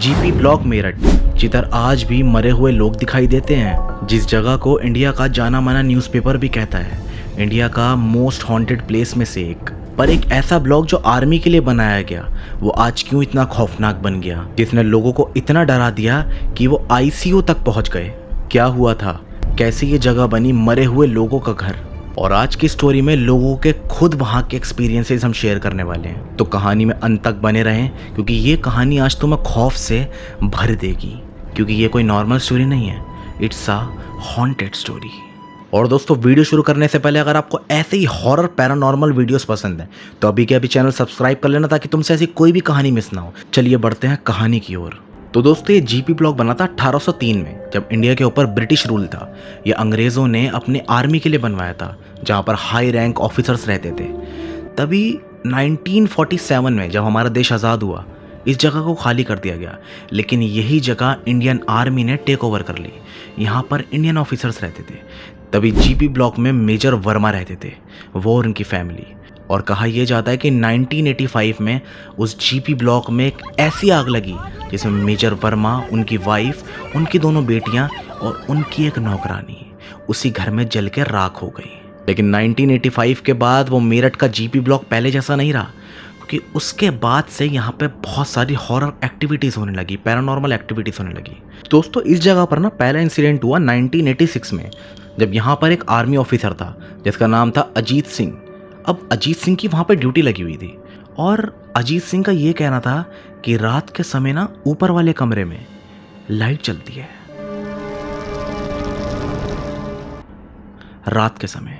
GP block Meerut, जिधर आज भी मरे हुए लोग दिखाई देते हैं, जिस जगह को इंडिया का जाना माना न्यूज़पेपर भी कहता है इंडिया का मोस्ट हॉन्टेड प्लेस में से एक। पर एक ऐसा ब्लॉक जो आर्मी के लिए बनाया गया, वो आज क्यों इतना खौफनाक बन गया, जिसने लोगों को इतना डरा दिया कि वो आईसीयू तक पहुंच गए। क्या हुआ था, कैसे ये जगह बनी मरे हुए लोगों का घर, और आज की स्टोरी में लोगों के खुद वहाँ के एक्सपीरियंसेस हम शेयर करने वाले हैं। तो कहानी में अंत तक बने रहें, क्योंकि ये कहानी आज तुम्हें खौफ से भर देगी, क्योंकि ये कोई नॉर्मल स्टोरी नहीं है, इट्स अ हॉन्टेड स्टोरी। और दोस्तों, वीडियो शुरू करने से पहले अगर आपको ऐसे ही हॉरर पैरानॉर्मल वीडियोस पसंद हैं तो अभी के अभी चैनल सब्सक्राइब कर लेना, ताकि तुमसे ऐसी कोई भी कहानी मिस ना हो। चलिए बढ़ते हैं कहानी की ओर। तो दोस्तों, ये जीपी ब्लॉक बना था 1803 में, जब इंडिया के ऊपर ब्रिटिश रूल था। ये अंग्रेज़ों ने अपने आर्मी के लिए बनवाया था, जहाँ पर हाई रैंक ऑफिसर्स रहते थे। तभी 1947 में जब हमारा देश आज़ाद हुआ, इस जगह को खाली कर दिया गया, लेकिन यही जगह इंडियन आर्मी ने टेक ओवर कर ली। यहाँ पर इंडियन ऑफिसर्स रहते थे। तभी जीपी ब्लॉक में मेजर वर्मा रहते थे, वो और उनकी फैमिली। और कहा यह जाता है कि 1985 में उस जीपी ब्लॉक में एक ऐसी आग लगी जिसमें मेजर वर्मा, उनकी वाइफ, उनकी दोनों बेटियां और उनकी एक नौकरानी उसी घर में जल के राख हो गई। लेकिन 1985 के बाद वो मेरठ का जीपी ब्लॉक पहले जैसा नहीं रहा, क्योंकि उसके बाद से यहाँ पे बहुत सारी हॉरर एक्टिविटीज़ होने लगी, पैरानॉर्मल एक्टिविटीज़ होने लगी। दोस्तों, इस जगह पर ना पहला इंसिडेंट हुआ 1986 में, जब यहाँ पर एक आर्मी ऑफिसर था जिसका नाम था अजीत सिंह। अब अजीत सिंह की वहाँ पर ड्यूटी लगी हुई थी, और अजीत सिंह का ये कहना था कि रात के समय ना ऊपर वाले कमरे में लाइट जलती है, रात के समय।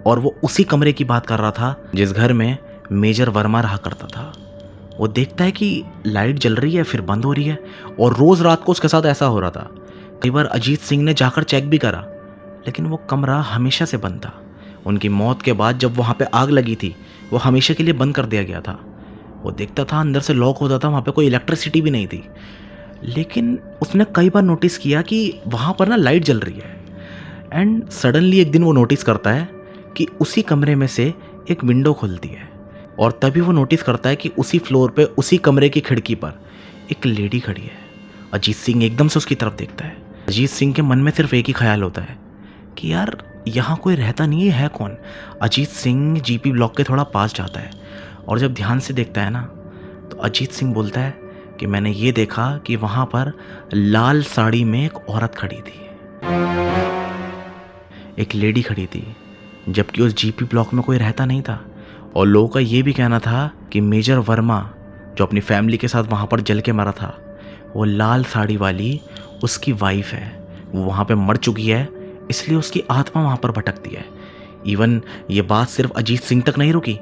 और वो उसी कमरे की बात कर रहा था जिस घर में मेजर वर्मा रहा करता था। वो देखता है कि लाइट जल रही है, फिर बंद हो रही है, और रोज रात को उसके साथ ऐसा हो रहा था। कई बार अजीत सिंह ने जाकर चेक भी करा, लेकिन वो कमरा हमेशा से बंद था। उनकी मौत के बाद जब वहाँ पे आग लगी थी, वो हमेशा के लिए बंद कर दिया गया था। वो देखता था अंदर से लॉक होता था, वहाँ पे कोई इलेक्ट्रिसिटी भी नहीं थी। लेकिन उसने कई बार नोटिस किया कि वहाँ पर ना लाइट जल रही है। एंड सडनली एक दिन वो नोटिस करता है कि उसी कमरे में से एक विंडो खुलती है, और तभी वो नोटिस करता है कि उसी फ्लोर पे, उसी कमरे की खिड़की पर एक लेडी खड़ी है। अजीत सिंह एकदम से उसकी तरफ देखता है। अजीत सिंह के मन में सिर्फ एक ही ख्याल होता है कि यार यहाँ कोई रहता नहीं है कौन। अजीत सिंह जीपी ब्लॉक के थोड़ा पास जाता है, और जब ध्यान से देखता है ना, तो अजीत सिंह बोलता है कि मैंने ये देखा कि वहाँ पर लाल साड़ी में एक औरत खड़ी थी, एक लेडी खड़ी थी, जबकि उस जीपी ब्लॉक में कोई रहता नहीं था। और लोगों का ये भी कहना था कि मेजर वर्मा, जो अपनी फैमिली के साथ वहाँ पर जल के मरा था, वो लाल साड़ी वाली उसकी वाइफ है। वो वहाँ पे मर चुकी है, इसलिए उसकी आत्मा वहाँ पर भटकती है। इवन ये बात सिर्फ अजीत सिंह तक नहीं रुकी,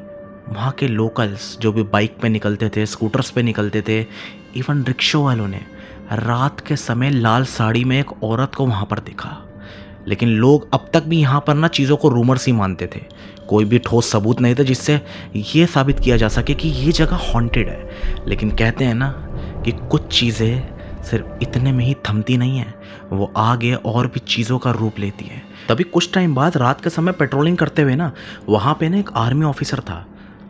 वहाँ के लोकल्स जो भी बाइक पे निकलते थे, स्कूटर्स पे निकलते थे, इवन रिक्शा वालों ने रात के समय लाल साड़ी में एक औरत को वहाँ पर देखा। लेकिन लोग अब तक भी यहाँ पर ना चीज़ों को रूमर्स ही मानते थे। कोई भी ठोस सबूत नहीं था जिससे ये साबित किया जा सके कि ये जगह हॉन्टेड है। लेकिन कहते हैं ना कि कुछ चीज़ें सिर्फ इतने में ही थमती नहीं है, वो आगे और भी चीज़ों का रूप लेती है। तभी कुछ टाइम बाद रात के समय पेट्रोलिंग करते हुए ना, वहाँ पे ना एक आर्मी ऑफिसर था,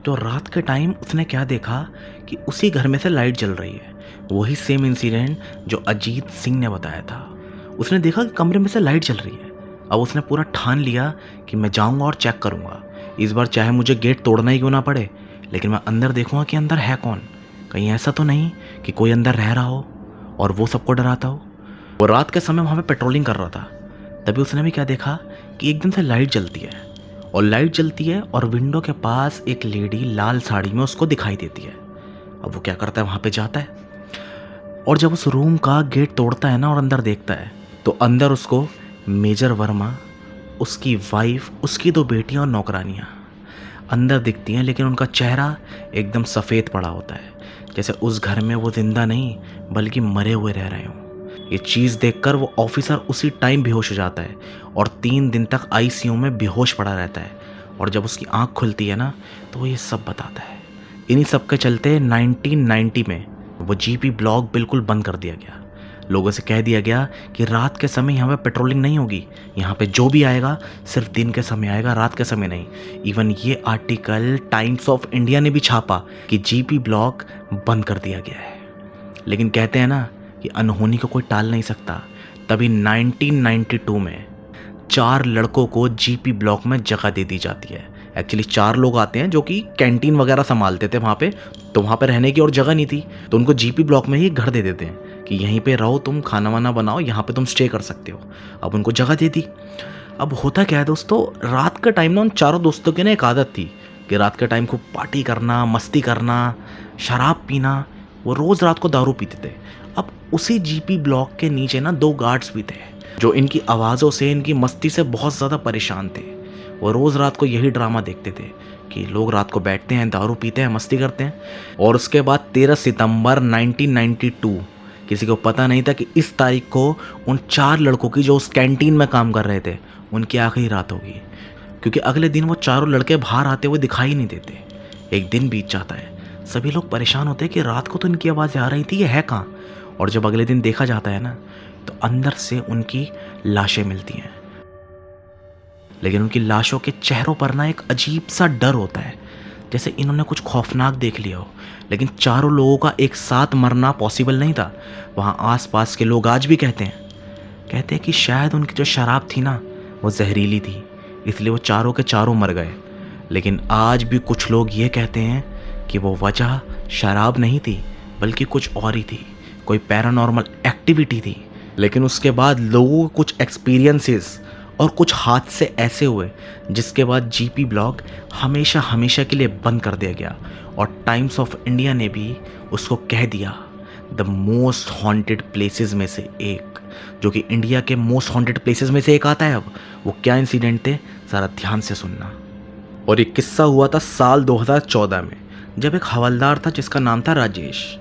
जो रात के टाइम उसने क्या देखा कि उसी घर में से लाइट जल रही है। वही सेम इंसिडेंट जो अजीत सिंह ने बताया था। उसने देखा कि कमरे में से लाइट जल रही है। अब उसने पूरा ठान लिया कि मैं जाऊँगा और चेक करूँगा। इस बार चाहे मुझे गेट तोड़ना ही क्यों ना पड़े, लेकिन मैं अंदर देखूँगा कि अंदर है कौन। कहीं ऐसा तो नहीं कि कोई अंदर रह रहा हो और वो सबको डराता हो। वो रात के समय वहाँ पे पेट्रोलिंग कर रहा था। तभी उसने भी क्या देखा कि एकदम से लाइट जलती है, और लाइट जलती है और विंडो के पास एक लेडी लाल साड़ी में उसको दिखाई देती है। अब वो क्या करता है, वहाँ पे जाता है, और जब उस रूम का गेट तोड़ता है ना और अंदर देखता है, तो अंदर उसको मेजर वर्मा, उसकी वाइफ, उसकी दो बेटियां और नौकरानियां अंदर दिखती हैं। लेकिन उनका चेहरा एकदम सफ़ेद पड़ा होता है, जैसे उस घर में वो जिंदा नहीं बल्कि मरे हुए रह रहे हों। ये चीज़ देखकर वो ऑफिसर उसी टाइम बेहोश हो जाता है, और 3 दिन तक आईसीयू में बेहोश पड़ा रहता है। और जब उसकी आँख खुलती है ना, तो वो ये सब बताता है। इन्हीं सब के चलते 1990 में वो जीपी ब्लॉक बिल्कुल बंद कर दिया गया। लोगों से कह दिया गया कि रात के समय यहाँ पे पेट्रोलिंग नहीं होगी, यहाँ पे जो भी आएगा सिर्फ दिन के समय आएगा, रात के समय नहीं। इवन ये आर्टिकल टाइम्स ऑफ इंडिया ने भी छापा कि जीपी ब्लॉक बंद कर दिया गया है। लेकिन कहते हैं ना कि अनहोनी को कोई टाल नहीं सकता। तभी 1992 में 4 लड़कों को जीपी ब्लॉक में जगह दे दी जाती है। एक्चुअली 4 लोग आते हैं जो कि कैंटीन वगैरह संभालते थे वहाँ पे, तो वहाँ पे रहने की और जगह नहीं थी, तो उनको जीपी ब्लॉक में ही घर दे देते हैं कि यहीं पे रहो, तुम खाना वाना बनाओ, यहाँ पे तुम स्टे कर सकते हो। अब उनको जगह दे दी। अब होता क्या है दोस्तों, रात का टाइम ना उन चारों दोस्तों की ना एक आदत थी कि रात के टाइम खूब पार्टी करना, मस्ती करना, शराब पीना। वो रोज़ रात को दारू पीते थे। अब उसी जीपी ब्लॉक के नीचे ना 2 गार्ड्स भी थे जो इनकी आवाज़ों से, इनकी मस्ती से बहुत ज़्यादा परेशान थे। वो रोज़ रात को यही ड्रामा देखते थे कि लोग रात को बैठते हैं, दारू पीते हैं, मस्ती करते हैं। और उसके बाद 13 सितंबर 1992, किसी को पता नहीं था कि इस तारीख को उन 4 लड़कों की जो उस कैंटीन में काम कर रहे थे उनकी आखिरी रात होगी, क्योंकि अगले दिन वो चारों लड़के बाहर आते हुए दिखाई नहीं देते। एक दिन बीत जाता है, सभी लोग परेशान होते हैं कि रात को तो इनकी आवाज़ें आ रही थी, ये है कहाँ। और जब अगले दिन देखा जाता है ना, तो अंदर से उनकी लाशें मिलती हैं। लेकिन उनकी लाशों के चेहरों पर ना एक अजीब सा डर होता है, जैसे इन्होंने कुछ खौफनाक देख लिया हो। लेकिन चारों लोगों का एक साथ मरना पॉसिबल नहीं था। वहाँ आसपास के लोग आज भी कहते हैं कि शायद उनकी जो शराब थी ना वो जहरीली थी, इसलिए वो चारों के चारों मर गए। लेकिन आज भी कुछ लोग ये कहते हैं कि वो वजह शराब नहीं थी, बल्कि कुछ और ही थी, कोई पैरानॉर्मल एक्टिविटी थी। लेकिन उसके बाद लोगों को कुछ एक्सपीरियंसेस और कुछ हादसे ऐसे हुए जिसके बाद जीपी ब्लॉक हमेशा हमेशा के लिए बंद कर दिया गया। और टाइम्स ऑफ इंडिया ने भी उसको कह दिया द मोस्ट हॉन्टेड प्लेसेस में से एक, जो कि इंडिया के मोस्ट हॉन्टेड प्लेसेस में से एक आता है। अब वो क्या इंसिडेंट थे, ज़रा ध्यान से सुनना। और एक किस्सा हुआ था साल 2014 में, जब एक हवलदार था जिसका नाम था राजेश,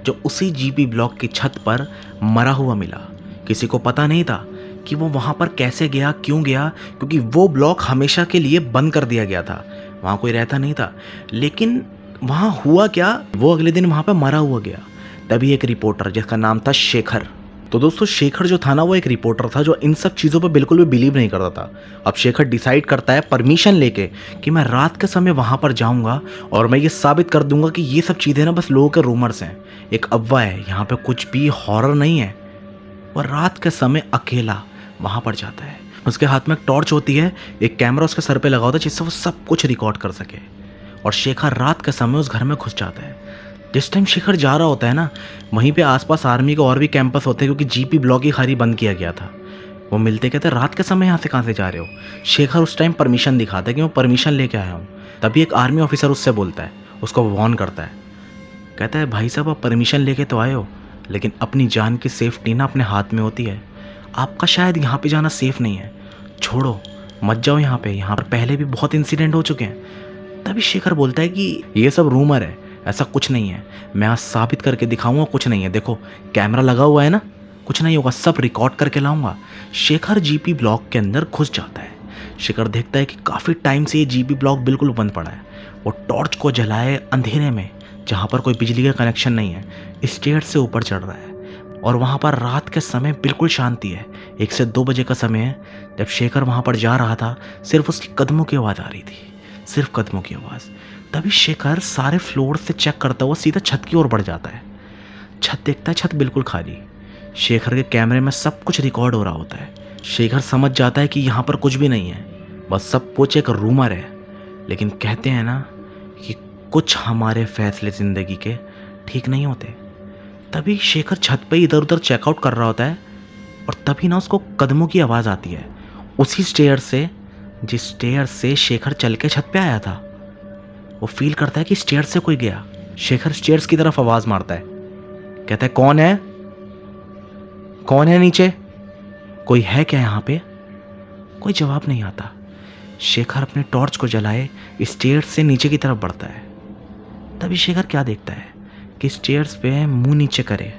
जो उसी जीपी ब्लॉक की छत पर मरा हुआ मिला। किसी को पता नहीं था कि वो वहाँ पर कैसे गया, क्यों गया, क्योंकि वो ब्लॉक हमेशा के लिए बंद कर दिया गया था, वहाँ कोई रहता नहीं था। लेकिन वहाँ हुआ क्या, वो अगले दिन वहाँ पर मरा हुआ गया। तभी एक रिपोर्टर जिसका नाम था शेखर, तो दोस्तों शेखर जो था ना वो एक रिपोर्टर था जो इन सब चीज़ों पर बिल्कुल भी बिलीव नहीं करता था। अब शेखर डिसाइड करता है परमिशन लेके कि मैं रात के समय वहाँ पर जाऊँगा और मैं ये साबित कर दूंगा कि ये सब चीज़ें ना बस लोगों के रूमर्स हैं, एक अफवाह है, यहाँ पे कुछ भी हॉरर नहीं है। और रात के समय अकेला वहाँ पर जाता है। उसके हाथ में एक टॉर्च होती है, एक कैमरा उसके सर पे लगा होता है जिससे वो सब कुछ रिकॉर्ड कर सके। और शेखर रात के समय उस घर में घुस जाता है। जिस टाइम शेखर जा रहा होता है ना, वहीं पे आसपास आर्मी के और भी कैंपस होते हैं, क्योंकि जीपी ब्लॉक ही खाली बंद किया गया था। वो मिलते कहते रात के समय यहाँ से कहाँ से जा रहे हो। शेखर उस टाइम परमिशन दिखाता है कि मैं परमिशन लेके आया हूँ। तभी एक आर्मी ऑफिसर उससे बोलता है, उसको वार्न करता है, कहता है भाई साहब आप परमिशन लेके तो आए हो, लेकिन अपनी जान की सेफ्टी ना अपने हाथ में होती है। आपका शायद यहाँ पे जाना सेफ नहीं है, छोड़ो मत जाओ यहाँ पर पहले भी बहुत इंसिडेंट हो चुके हैं। तभी शेखर बोलता है कि ये सब रूमर है, ऐसा कुछ नहीं है, मैं आज साबित करके दिखाऊंगा कुछ नहीं है, देखो कैमरा लगा हुआ है ना, कुछ नहीं होगा, सब रिकॉर्ड करके लाऊंगा। शेखर जीपी ब्लॉक के अंदर घुस जाता है। शेखर देखता है कि काफ़ी टाइम से ये जीपी ब्लॉक बिल्कुल बंद पड़ा है। वो टॉर्च को जलाए अंधेरे में, जहाँ पर कोई बिजली का कनेक्शन नहीं है, स्टेयर से ऊपर चढ़ रहा है। और वहाँ पर रात के समय बिल्कुल शांति है, 1 से 2 बजे का समय है। जब शेखर वहाँ पर जा रहा था, सिर्फ उसकी कदमों की आवाज़ आ रही थी, सिर्फ कदमों की आवाज़। तभी शेखर सारे फ्लोर से चेक करता हुआ सीधा छत की ओर बढ़ जाता है। छत देखता है, छत बिल्कुल खाली। शेखर के कैमरे में सब कुछ रिकॉर्ड हो रहा होता है। शेखर समझ जाता है कि यहाँ पर कुछ भी नहीं है, बस सब कुछ एक रूमर है। लेकिन कहते हैं ना कि कुछ हमारे फैसले ज़िंदगी के ठीक नहीं होते। तभी शेखर छत पे इधर उधर चेकआउट कर रहा होता है, और तभी ना उसको कदमों की आवाज़ आती है, उसी स्टेयर से जिस स्टेयर से शेखर चल के छत पे आया था। वो फील करता है कि स्टेयर से कोई गया। शेखर स्टेयर्स की तरफ आवाज़ मारता है, कहता है कौन है नीचे, कोई है क्या यहाँ पे। कोई जवाब नहीं आता। शेखर अपने टॉर्च को जलाए स्टेयर्स से नीचे की तरफ बढ़ता है। तभी शेखर क्या देखता है कि स्टेयर्स पे मुंह नीचे करे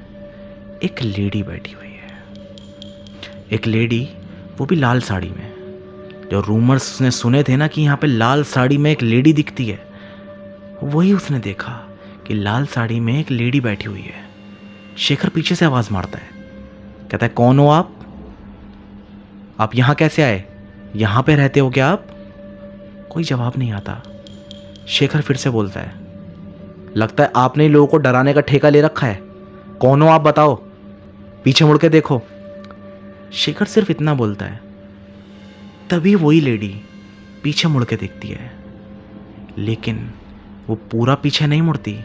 एक लेडी बैठी हुई है। एक लेडी, वो भी लाल साड़ी में। जो रूमर्स उसने सुने थे ना कि यहाँ पे लाल साड़ी में एक लेडी दिखती है, वही उसने देखा कि लाल साड़ी में एक लेडी बैठी हुई है। शेखर पीछे से आवाज़ मारता है, कहता है कौन हो आप यहाँ कैसे आए, यहाँ पे रहते हो क्या आप। कोई जवाब नहीं आता। शेखर फिर से बोलता है, लगता है आपने लोगों को डराने का ठेका ले रखा है, कौन हो आप बताओ, पीछे मुड़ के देखो। शेखर सिर्फ इतना बोलता है। तभी वही लेडी पीछे मुड़ के देखती है, लेकिन वो पूरा पीछे नहीं मुड़ती,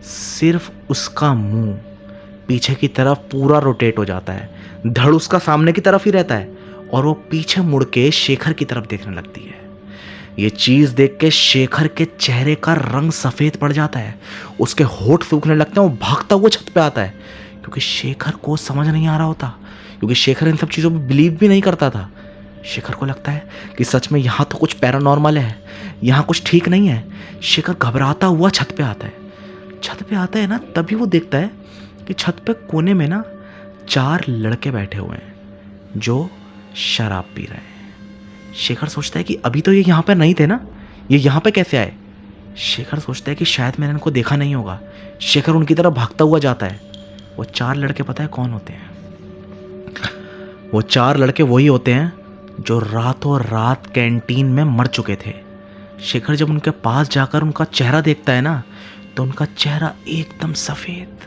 सिर्फ उसका मुंह पीछे की तरफ पूरा रोटेट हो जाता है, धड़ उसका सामने की तरफ ही रहता है और वो पीछे मुड़ के शेखर की तरफ देखने लगती है। ये चीज देख के शेखर के चेहरे का रंग सफेद पड़ जाता है, उसके होठ सूखने लगते हैं, वो भागता हुआ छत पे आता है, क्योंकि शेखर को समझ नहीं आ रहा होता, क्योंकि शेखर इन सब चीज़ों पे बिलीव भी नहीं करता था। शेखर को लगता है कि सच में यहाँ तो कुछ पैरानॉर्मल है, यहाँ कुछ ठीक नहीं है। शेखर घबराता हुआ छत पे आता है। छत पे आता है ना, तभी वो देखता है कि छत पे कोने में ना 4 लड़के बैठे हुए हैं जो शराब पी रहे हैं। शेखर सोचता है कि अभी तो ये यहाँ पे नहीं थे ना, ये यहाँ पे कैसे आए। शेखर सोचता है कि शायद मैंने इनको देखा नहीं होगा। शेखर उनकी तरफ भागता हुआ जाता है। वो 4 लड़के पता है कौन होते हैं? वो 4 लड़के वही होते हैं जो रातों रात कैंटीन में मर चुके थे। शेखर जब उनके पास जाकर उनका चेहरा देखता है ना, तो उनका चेहरा एकदम सफ़ेद,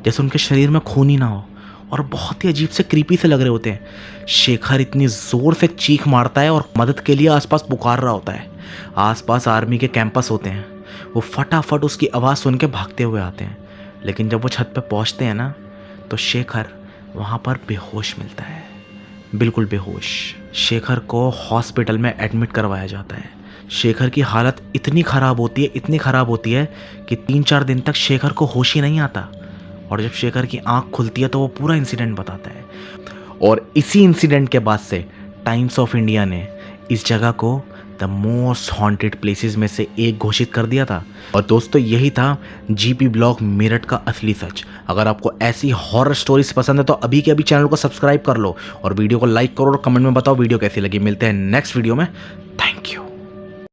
जैसे उनके शरीर में खून ही ना हो, और बहुत ही अजीब से क्रीपी से लग रहे होते हैं। शेखर इतनी ज़ोर से चीख मारता है और मदद के लिए आसपास पुकार रहा होता है। आसपास आर्मी के कैंपस होते हैं, वो फटाफट उसकी आवाज़ सुन के भागते हुए आते हैं। लेकिन जब वो छत पे पहुंचते हैं ना, तो शेखर वहाँ पर बेहोश मिलता है, बिल्कुल बेहोश। शेखर को हॉस्पिटल में एडमिट करवाया जाता है। शेखर की हालत इतनी ख़राब होती है कि 3-4 दिन तक शेखर को होश ही नहीं आता। और जब शेखर की आंख खुलती है तो वो पूरा इंसिडेंट बताता है। और इसी इंसिडेंट के बाद से टाइम्स ऑफ इंडिया ने इस जगह को द मोस्ट हॉन्टेड प्लेसेस में से एक घोषित कर दिया था। और दोस्तों, यही था जीपी ब्लॉग मेरठ का असली सच। अगर आपको ऐसी हॉरर स्टोरीज पसंद है तो अभी के अभी चैनल को सब्सक्राइब कर लो और वीडियो को लाइक करो और कमेंट में बताओ वीडियो कैसी लगी। मिलते हैं नेक्स्ट वीडियो में। Thank you.